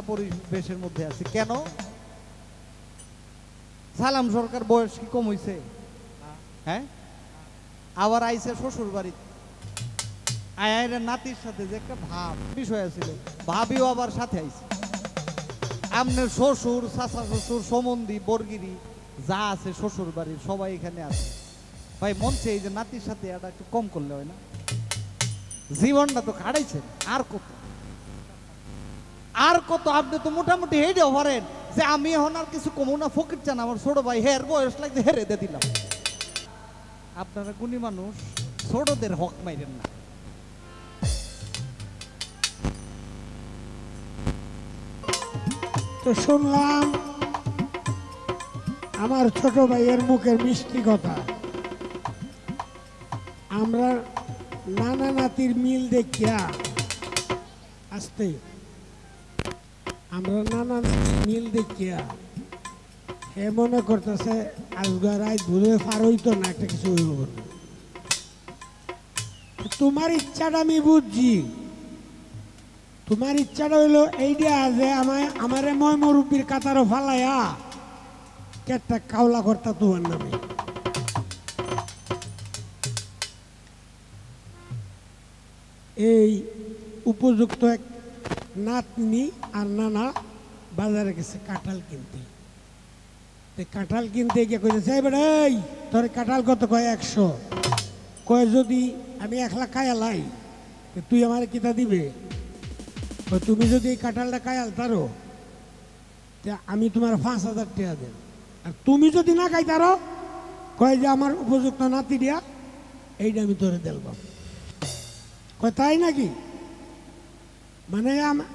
পরিবেশের মধ্যে আছে। কেন? সালাম সরকার বয়স কি কম হইছে? হ্যাঁ, আবার আইছে শ্বশুর বাড়িতে, আয়ের নাতির সাথে যে একটা ভাব বিষয় আছিল, ভাবিও আবার সাথে আইছে। আপনার শ্বশুর, চাচা শ্বশুর, সমন্ধি, বর্গিরি যা আছে শ্বশুর বাড়ির সবাই এখানে আছে। ভাই মনছে এই যে নাতির সাথে এটা একটু কম করলে হয় না? জীবনটা তো কাটাইছেন, আর কত আর কত? আপনি তো মোটামুটি হেঁটেও পারেন যে আমি এখন আর কিছু কমু না, ফকির চান আমার ছোট ভাই হের বয়স লাগছে হেরে দিয়ে দিলাম। আপনারা গুণী মানুষ, ছোটদের হক মাইরেন না। তো শুনলাম আমার ছোট ভাইয়ের মুখের মিষ্টি কথা। আমরা নানা নাতির মিল দেখিয়া আসতে, আমরা নানা নাতির মিল দেখিয়া হে মনে করতেছে আজগা রাত ভুলে পার হইতো না, একটা কিছু হইব বলে। তোমার ইচ্ছাটা আমি বুঝছি, তোমার ইচ্ছাটা হইলো এইটা যে আমারে ময় মুরব্বীর কাতারও ফালাইয়া কেটটা কাওলা কর্তা তোমার নামে। এই উপযুক্ত এক নাতনি আর নানা বাজারে গেছে কাঁঠাল কিনতে। কাঁঠাল কিনতে গিয়ে কইছে এই তোর কাঁঠাল কত? কয় 100। কয় যদি আমি 1 লাখ খাইয়ালাই তুই আমার কিতা দিবে? তুমি যদি এই কাঁঠালটা খাইয়াল তারো আমি তোমার 5,000 টাকা দেব। আর তুমি যদি না খাইতারো কয় যে আমার উপযুক্ত নাতি দিয়া এইটা আমি তোরে দেলবাম। কয় তাই নাকি? মানে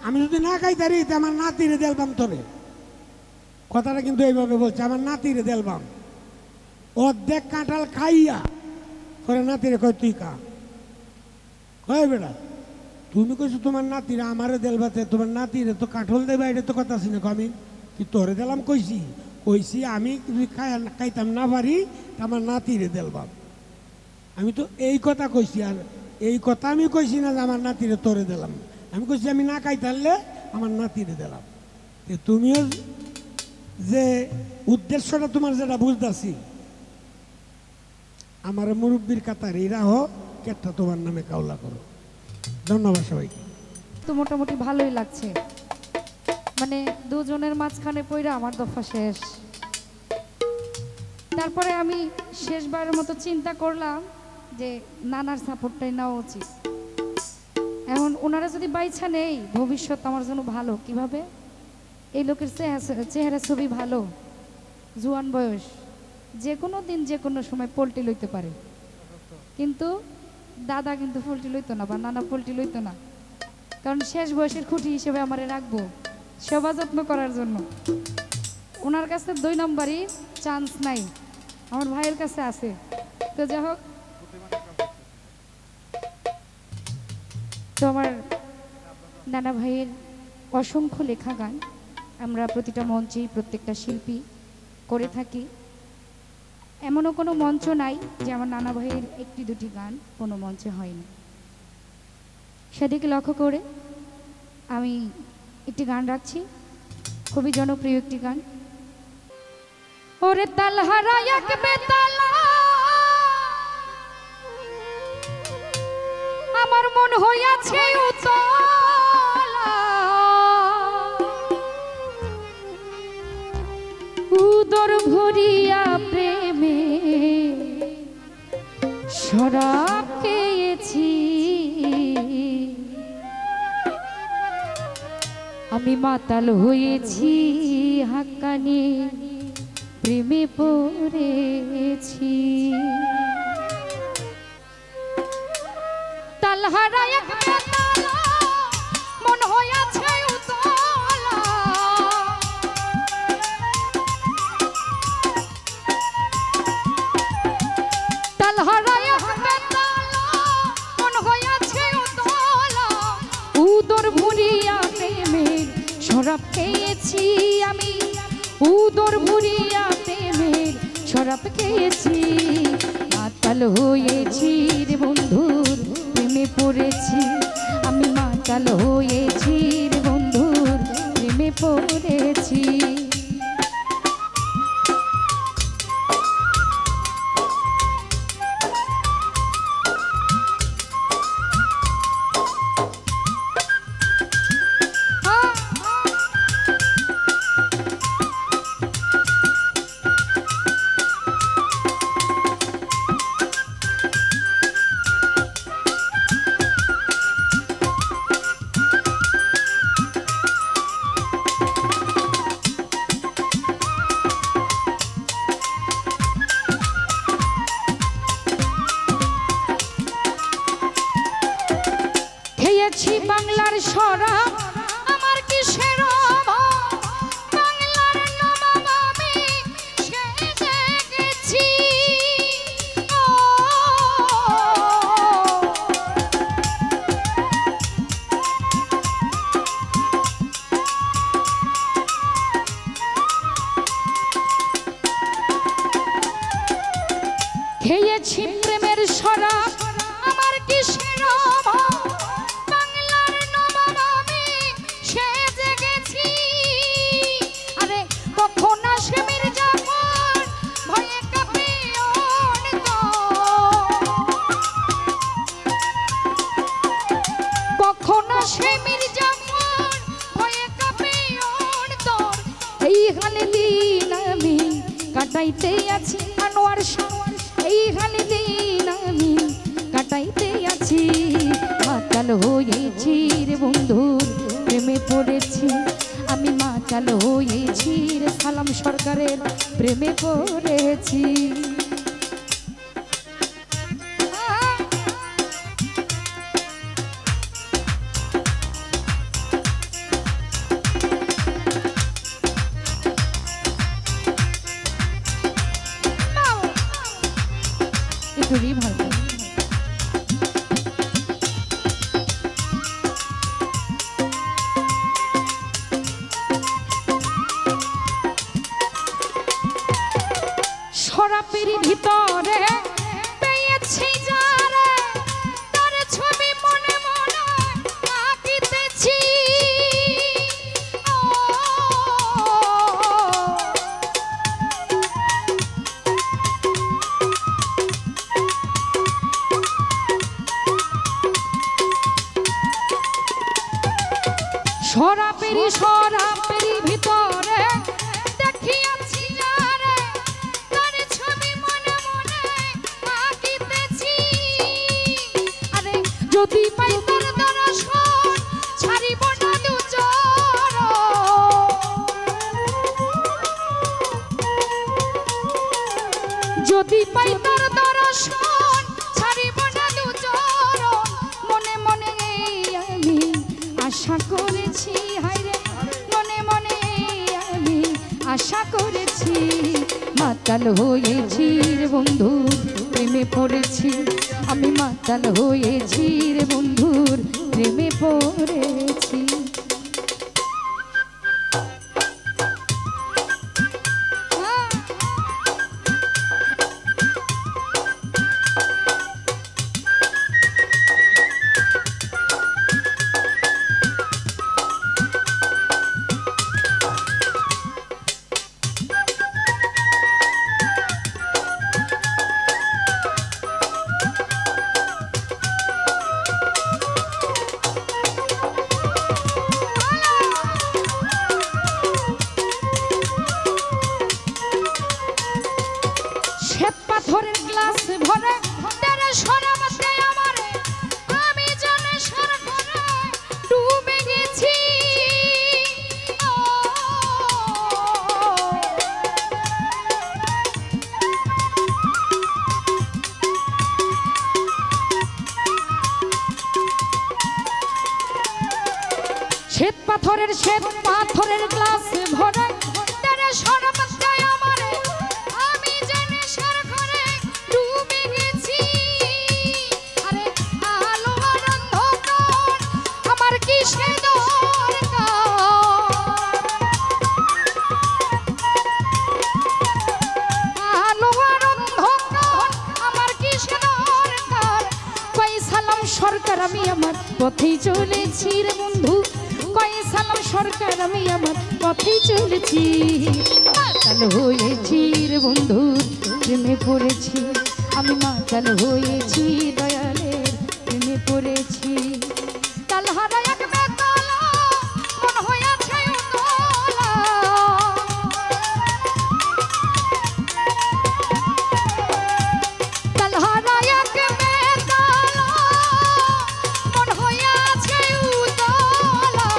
আমি যদি না খাইতারি তো আমার নাতিরে দেলবাম তোরে। কথাটা কিন্তু এইভাবে বলছে, আমার নাতিরে দেলবাম। অর্ধেক কাঁঠাল খাইয়া করে নাতিরে কয় তুই খা। কয় বেটা তুমি কইছো তোমার নাতিরা আমারে দেলবাতে, তোমার নাতিরে তো কাঁঠাল দেবে, এটা তো কথা আছে না। আমি কি তোরে দিলাম? কইছি আমি যদি খাইতাম না পারি আমার নাতিরে দেলবাম। আমি তো এই কথা কইছি, আর এই কথা আমি কইছি না যে আমার নাতিরে তোরে দিলাম। আমি কইছি আমি না খাইতারলে আমার নাতিরে দিলাম। তুমিও যে উদ্দেশ্যটা তোমার যেটা বুঝতেছি, আমার মুরব্বীর কাতার এরা হোক কেটটা তোমার নামে কাওলা করো। ধন্যবাদ সবাইকে। তো মোটামুটি ভালোই লাগছে, মানে দুজনের মাঝখানে পইরা আমার দফা শেষ। তারপরে আমি শেষবারের মতো চিন্তা করলাম যে নানার সাপোর্টটাই নেওয়া উচিত। এখন ওনারা যদি বাইছা নেই, ভবিষ্যৎ আমার জন্য ভালো কিভাবে? এই লোকের চেহারা ছবি ভালো, জুয়ান বয়স, যে কোনো দিন যে কোনো সময় পোল্ট্রি লইতে পারে। কিন্তু দাদা কিন্তু পোল্ট্রি লইতো না, বা নানা পোল্ট্রি লইতো না, কারণ শেষ বয়সের খুঁটি হিসেবে আমারে রাখবো সেবা যত্ন করার জন্য। ওনার কাছে 2 নম্বরই চান্স নাই, আমার ভাইয়ের কাছে আছে। তো যাই হোক, তো আমার নানা ভাইয়ের অসংখ্য লেখা গান আমরা প্রতিটা মঞ্চেই প্রত্যেকটা শিল্পী করে থাকি। এমনও কোনো মঞ্চ নাই যে আমার নানা ভাইয়ের 1-2টি গান কোনো মঞ্চে হয়নি। সেদিকে লক্ষ্য করে আমি একটি গান রাখছি, খুবই জনপ্রিয় একটি গান। ওরে তালহারা এক বেতালা আমার মন হইয়াছে উতলা, উদর ভরিয়া প্রেমে শরাব খেয়েছি, আমি মাতাল হয়েছি, হাক্কানি প্রেমে পড়েছি। তালহারা এক বেতালা মন হইয়াছে উতলা, তালহারা এক বেতালা মন হইয়াছে উতলা, উদর ভরিয়া প্রেমের শরাব খেয়েছি, আমি উদর ভরিয়া প্রেমের শরাব খেয়েছি, মাতাল হয়েছি রে বন্ধুর প্রেমে পড়েছি, আমি মাতাল হয়েছি রে বন্ধুর প্রেমে প্রেমে পড়েছি। খেয়েছি বাংলার শরাব আমার কিসের অভাব, বাংলার নবাব আমি সেজে গেছি। খেয়েছি প্রেমের শরাব আমার কিসের অভাব, বাংলার নবাব আমি সেজে গেছি। আরে কখন আসে মির্জাফর ভয়ে কাঁপে অন্তর, কখন আসে মির্জাফর ভয়ে কাঁপে অন্তর। এই হালে দিন আমি কাটাইতে আছি আনোয়ার শাহ, এই হালে দিন আমি কাটাইতে আছি। মাতাল হয়েছি রে বন্ধুর প্রেমে পড়েছি, আমি মাতাল হয়েছি রে সালাম সরকারের প্রেমে পড়েছি। একটু ভালো শরাবের ভিতরে পেয়েছি যারে, তার ছবি মনে মনে আঁকিতেছি। শরাবের ভিতরে দেখিয়াছি যারে, তার ছবি মনে মনে আঁকিতেছি। আরে যদি পাই তোর দর্শন ছাড়িব না দুচরণ, যদি পাই তোর দর্শন ছাড়িব না দুচরণ। মনে মনে আমি আশা করেছি, হায়রে মনে মনে আমি আশা করেছি। মাতাল হয়েছি রে বন্ধু প্রেমে পড়েছি, আমি মাতাল হয়েছি রে বন্ধুর প্রেমে পড়েছি। পাথরের গ্লাস ভরে তেরে শরাব দেয় আমারে, আমি জানে সার করে ডুবে গেছি। শ্বেত পাথরের গ্লাস ভরে তেরে শরাব দেয় আমারে, আমি জানে সার করে ডুবে গেছি। আরে আলো আর অন্ধকার আমার কিসে দরকার, আলো আর অন্ধকার আমার কিসে দরকার। কই সালাম সরকার আমি আমার পথেই চলেছি রে বন্ধু, কই সালাম সরকার আমি আমার পথেই চলেছি মাতাল হয়েছি রে বন্ধু প্রেমে পড়েছি আমি মাতাল হয়েছি দয়ালের প্রেমে পড়েছি তাল হারা এক বেতালা মন হয়েছে উতলা তাল হারা এক বেতালা মন হয়েছে উতলা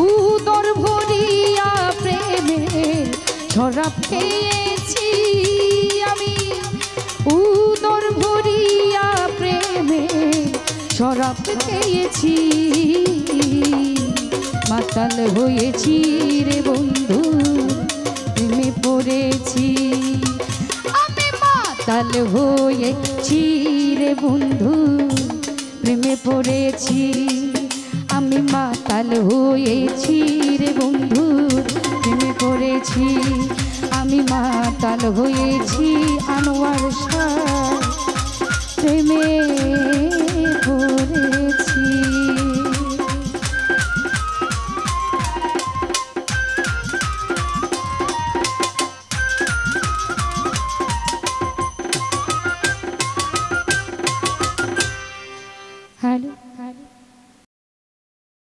উদর ভরিয়া প্রেমের শরাব খেয়েছি আমি উদর ভরিয়া প্রেমের শরাব খেয়েছি মাতাল হয়েছি রে বন্ধু প্রেমে পড়েছি আমি মাতাল হয়েছি রে বন্ধু প্রেমে পড়েছি আমি মাতাল হয়েছি রে বন্ধু প্রেমে পড়েছি আমি মাতাল হয়েছি আনোয়ার